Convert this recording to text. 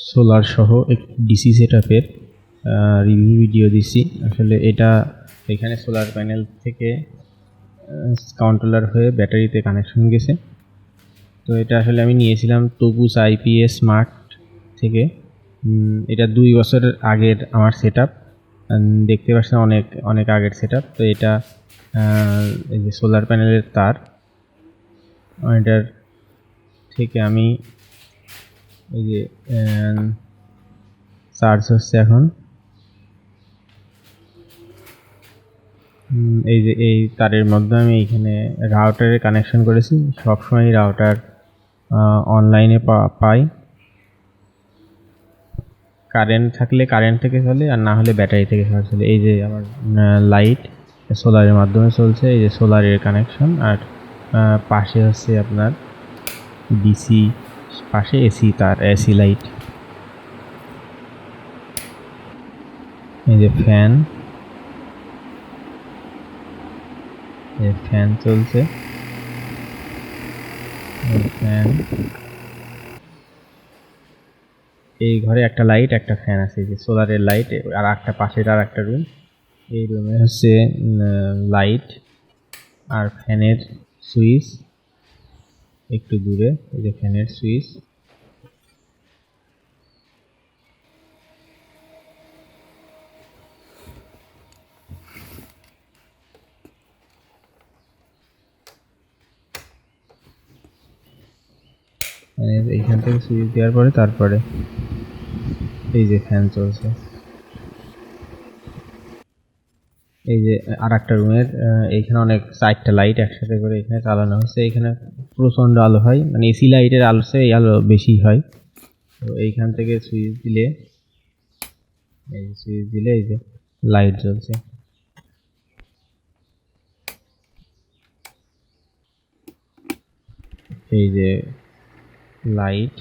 Solar সহ একটি DC সেটআপের review video দিছি। আসলে এটা এখানে সোলার প্যানেল থেকে কন্ট্রোলার হয়ে ব্যাটারিতে কানেকশন গেছে। তো এটা আসলে আমি নিয়েছিলাম তবুস আইপিএস স্মার্ট থেকে। এটা 2 বছরের আগের আমার সেটআপ, দেখতে পাচ্ছেন অনেক অনেক আগের সেটআপ। তো এটা এই যে সোলার প্যানেলের তার, এটার থেকে আমি এই যে চার্জ হচ্ছে এখন। এই যে এই তারের মধ্যে আমি এখানে রাউটারে কানেকশন করেছি। সবসময় রাউটার অনলাইনে পাই, কারেন্ট থাকলে কারেন্ট থেকে চলে, আর না হলে ব্যাটারি থেকে চলে। এই যে আমার লাইট সোলারের মাধ্যমে চলছে, এই যে সোলারের কানেকশন। আর পাশে হচ্ছে আপনার ডিসি, পাশে এসি তার, এসি লাইট। এই যে ফ্যান, ফ্যান চলছে, ফ্যান। এই ঘরে একটা লাইট, একটা ফ্যান আছে, যে সোলারের লাইট। আর একটা পাশের আর একটা রুম, এই রুমে হচ্ছে লাইট আর ফ্যানের সুইচ একটু দূরে। এই যে ফ্যানের সুইচ। এইখান থেকে সুইচ দেওয়ার পরে তারপরে এই যে ফ্যান চলছে। এই যে আর একটা রুমের এইখানে অনেক 4টা লাইট একসাথে করে এখানে চালানো হচ্ছে। এখানে প্রচণ্ড আলো হয়, মানে এসি লাইটের আলো চেয়ে এই আলো বেশি হয়। তো এইখান থেকে সুইচ দিলে, এই সুইচ দিলে এই যে লাইট জ্বলছে। এই যে লাইট।